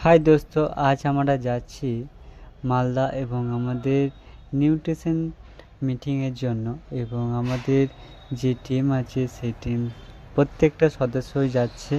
High দোস্ত, আজ আমরা যাচ্ছি মালদা এবং আমাদের নিউট্রিশন মিটিংয়ের জন্য। এবং আমাদের যে টিম আছে সেই টিম প্রত্যেকটা সদস্যই যাচ্ছে।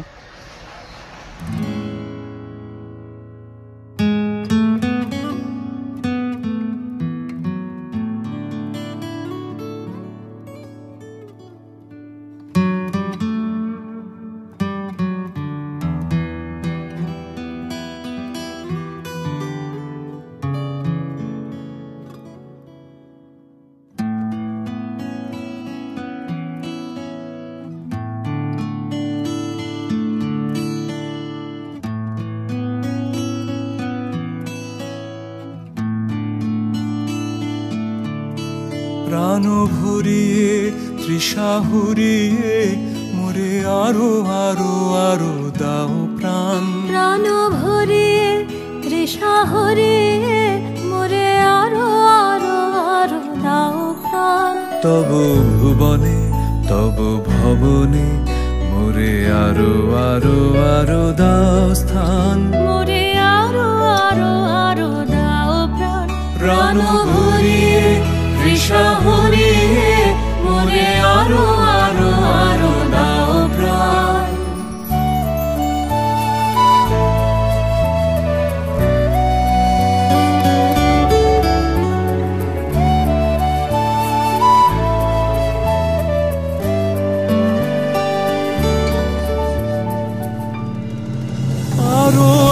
প্রাণ ভরিয়ে তৃষা হুরিয়ে মোরে আরো আরো আরো দাও প্রাণ। প্রাণ ভরিয়ে তৃষা হরিয়ে মোরে আরো আরো আরো দাও প্রাণ। তব ভুবনে তব ভবনে মোরে আরো আরো আরো দাও স্থান। মোরে আরো আরো আরো দাও প্রাণ। প্রাণ ভরিয়ে তৃষা হরিয়ে মোরে আরো আরো আরো দাও প্রাণ। আরো